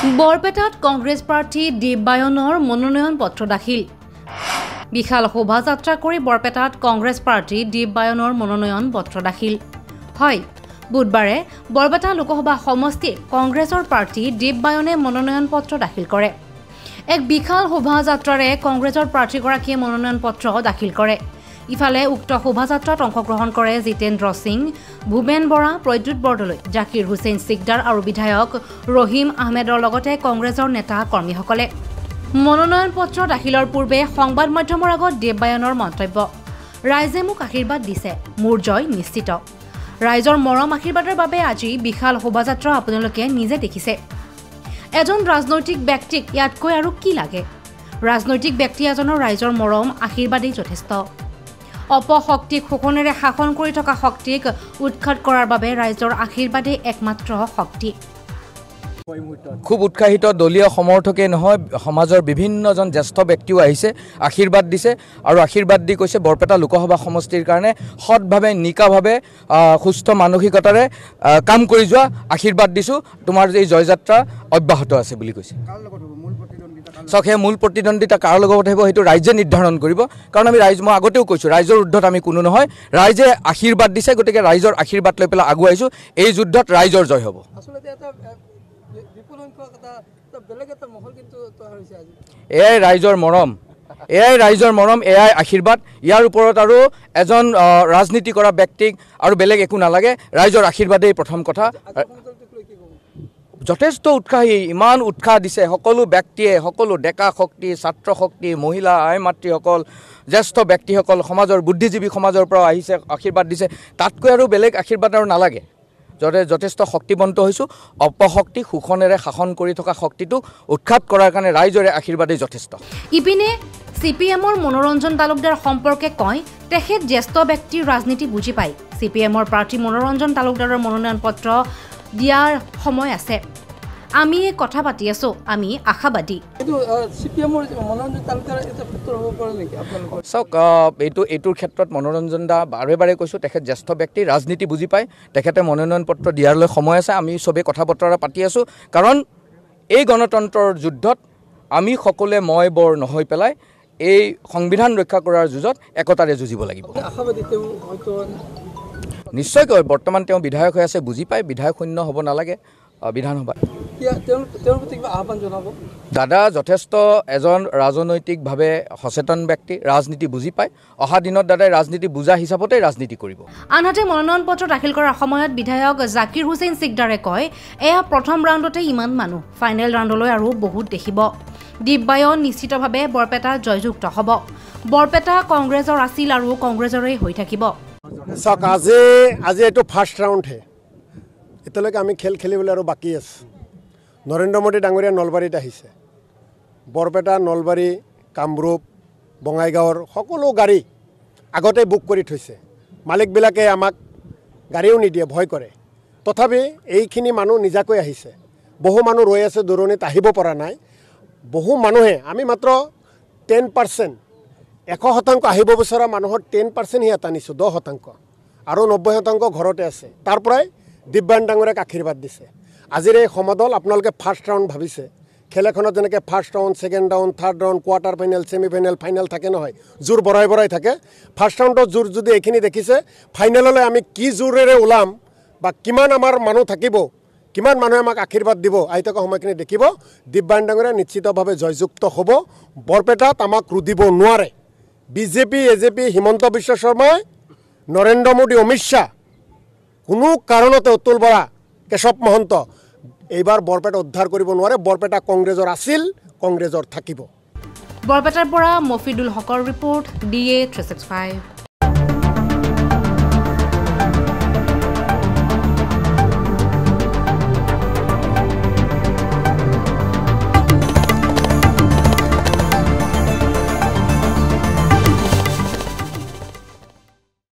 বৰপেটাত কংগ্ৰেছ প্ৰাৰ্থী দেৱবায়নৰ মনোনয়ন পত্ৰ দাখিল। বিশাল শোভাযাত্ৰা কৰি বৰপেটাত কংগ্ৰেছ প্ৰাৰ্থী দেৱবায়নৰ মনোনয়ন পত্ৰ দাখিল হয়। বুধবাৰে বৰপেটা লোকসভা সমষ্টিৰ কংগ্ৰেছৰ প্ৰাৰ্থী দেৱবায়নে মনোনয়ন পত্ৰ দাখিল কৰে। এক বিশাল শোভাযাত্ৰাৰে কংগ্ৰেছৰ প্ৰাৰ্থীগৰাকীয়ে মনোনয়ন পত্ৰ দাখিল কৰে। ইফালে উক্ত শোভাযাত্ৰাত অংশগ্ৰহণ কৰে জিতেন্দ্ৰ সিং, ভূপেন বৰা, প্ৰদ্যুৎ বৰদলৈ, জাকিৰ হুছেইন সিকদাৰ আৰু বিধায়ক ৰহিম আহমেদৰ লগতে কংগ্ৰেছৰ নেতা কৰ্মীসকলে। মনোনয়ন পত্ৰ দাখিলৰ পূৰ্বে সংবাদ মাধ্যমৰ আগত দেৱবায়নৰ মন্তব্য, ৰাইজে মোক আশীৰ্বাদ দিছে, মোৰ জয় নিশ্চিত। ৰাইজৰ মৰম আশীৰ্বাদৰ বাবে আজি বিশাল শোভাযাত্ৰা আপোনালোকে নিজে দেখিছে। এজন ৰাজনৈতিক ব্যক্তিক ইয়াতকৈ আৰু কি লাগে? ৰাজনৈতিক ব্যক্তি এজনৰ ৰাইজৰ মৰম আশীৰ্বাদেই যথেষ্ট। অপশক্তিক শোষণেৰে শাসন কৰি থকা শক্তিক উৎখাত কৰাৰ বাবে ৰাইজৰ আশীৰ্বাদেই একমাত্ৰ শক্তি। খুব উৎসাহিত দলীয় সমৰ্থকে নহয়, সমাজৰ বিভিন্নজন জ্যেষ্ঠ ব্যক্তিও আহিছে, আশীৰ্বাদ দিছে আৰু আশীৰ্বাদ দি কৈছে বৰপেটা লোকসভা সমষ্টিৰ কাৰণে সৎভাৱে নিকাভাৱে সুস্থ মানসিকতাৰে কাম কৰি যোৱা, আশীৰ্বাদ দিছোঁ, তোমাৰ এই জয়যাত্ৰা অব্যাহত আছে বুলি কৈছে। চাওক, সেই মূল প্ৰতিদ্বন্দ্বিতা কাৰ লগত আহিব সেইটো ৰাইজে নিৰ্ধাৰণ কৰিব, কাৰণ আমি মই আগতেও কৈছোঁ ৰাইজৰ যুদ্ধত আমি কোনো নহয়, ৰাইজে আশীৰ্বাদ দিছে, গতিকে ৰাইজৰ আশীৰ্বাদ লৈ পেলাই আগুৱাইছোঁ। এই যুদ্ধত ৰাইজৰ জয় হ'ব। এয়াই ৰাইজৰ মৰম, এয়াই ৰাইজৰ মৰম, এয়াই আশীৰ্বাদ। ইয়াৰ ওপৰত আৰু এজন ৰাজনীতি কৰা ব্যক্তিক আৰু বেলেগ একো নালাগে, ৰাইজৰ আশীৰ্বাদেই প্ৰথম কথা। যথেষ্ট উৎসাহী, ইমান উৎসাহ দিছে সকলো ব্যক্তিয়ে, সকলো ডেকা শক্তি, ছাত্ৰ শক্তি, মহিলা, আই মাতৃসকল, জ্যেষ্ঠ ব্যক্তিসকল, সমাজৰ বুদ্ধিজীৱী সমাজৰ পৰা আহিছে, আশীৰ্বাদ দিছে। তাতকৈ আৰু বেলেগ আশীৰ্বাদ আৰু নালাগে। যথেষ্ট শক্তিবন্ত হৈছোঁ। অপশক্তি শোষণেৰে শাসন কৰি থকা শক্তিটোক উৎখাত কৰাৰ কাৰণে ৰাইজৰে আশীৰ্বাদেই যথেষ্ট। ইপিনে CPMৰ মনোৰঞ্জন তালুকদাৰ সম্পৰ্কে কয়, তেখেত জ্যেষ্ঠ ব্যক্তিৰ ৰাজনীতি বুজি পায়। CPMৰ প্ৰাৰ্থী মনোৰঞ্জন তালুকদাৰৰ মনোনয়ন পত্ৰ দিয়াৰ সময় আছে। আমি কথা পাতি আছোঁ, আমি আশাবাদী। চাওক, এইটোৰ ক্ষেত্ৰত মনোৰঞ্জন দা বাৰে বাৰে কৈছোঁ, তেখেত জ্যেষ্ঠ ব্যক্তি, ৰাজনীতি বুজি পায়, তেখেতে মনোনয়ন পত্ৰ দিয়াৰলৈ সময় আছে। আমি চবেই কথা বতৰা পাতি আছোঁ, কাৰণ এই গণতন্ত্ৰৰ যুদ্ধত আমি সকলোৱে মই বৰ নহৈ পেলাই এই সংবিধান ৰক্ষা কৰাৰ যুঁজত একতাৰে যুঁজিব লাগিব। নিশ্চয়কৈ বৰ্তমান তেওঁ বিধায়ক হৈ আছে, বুজি পায়, বিধায়ক শূন্য হ'ব নালাগে বিধানসভাত। দাদা যথেষ্ট এজন ৰাজনৈতিকভাৱে সচেতন ব্যক্তি, ৰাজনীতি বুজি পায়। অহা দিনত দাদাই ৰাজনীতি বুজা হিচাপতে ৰাজনীতি কৰিব। আনহাতে মনোনয়ন পত্ৰ দাখিল কৰাৰ সময়ত বিধায়ক জাকিৰ হুছেইন সিকদাৰে কয়, এয়া প্ৰথম ৰাউণ্ডতে ইমান মানুহ, ফাইনেল ৰাউণ্ডলৈ আৰু বহুত দেখিব। দেৱবায়ন নিশ্চিতভাৱে বৰপেটাত জয়যুক্ত হ'ব। বৰপেটা কংগ্ৰেছৰ আছিল আৰু কংগ্ৰেছৰে হৈ থাকিব। চাওক, আজি এইটো ফাৰ্ষ্ট ৰাউণ্ডহে, এতিয়ালৈকে আমি খেল খেলিবলৈ আৰু বাকী আছে। নৰেন্দ্ৰ মোদী ডাঙৰীয়া নলবাৰীত আহিছে। বৰপেটা, নলবাৰী, কামৰূপ, বঙাইগাঁৱৰ সকলো গাড়ী আগতে বুক কৰি থৈছে। মালিকবিলাকে আমাক গাড়ীও নিদিয়ে, ভয় কৰে। তথাপি এইখিনি মানুহ নিজাকৈ আহিছে। বহু মানুহ ৰৈ আছে, দূৰণিত আহিব পৰা নাই। বহু মানুহে, আমি মাত্ৰ 10%, 100% আহিব বিচৰা মানুহৰ 10% হি এটা নিছোঁ, 10%, আৰু 90% ঘৰতে আছে। তাৰ পৰাই দেৱবায়ন ডাঙৰীয়াক আশীৰ্বাদ দিছে। আজিৰ এই সমদল আপোনালোকে ফাৰ্ষ্ট ৰাউণ্ড ভাবিছে। খেল এখনত যেনেকৈ first round, second round, third round, quarter final, semi final, final থাকে নহয়, জোৰ বঢ়াই বঢ়াই থাকে। ফাৰ্ষ্ট ৰাউণ্ডত জোৰ যদি এইখিনি দেখিছে, ফাইনেললৈ আমি কি জোৰেৰে ওলাম বা কিমান আমাৰ মানুহ থাকিব, কিমান মানুহে আমাক আশীৰ্বাদ দিব, আহি থকা সময়খিনি দেখিব। দেৱবায়ন ডাঙৰীয়া নিশ্চিতভাৱে জয়যুক্ত হ'ব। বৰপেটাত আমাক ৰুধিব নোৱাৰে। বিজেপি, AJP, হিমন্ত বিশ্ব শৰ্মাই, নৰেন্দ্ৰ মোদী, অমিত শ্বাহ, কোনো কাৰণতে অতুল বৰা, কেশৱ মহন্ত এইবাৰ বৰপেটা উদ্ধাৰ কৰিব নোৱাৰে। বৰপেটা কংগ্ৰেছৰ আছিল, কংগ্ৰেছৰ থাকিব। বৰপেটাৰ পৰা মফিদুল হকৰ ৰিপৰ্ট, DA 365।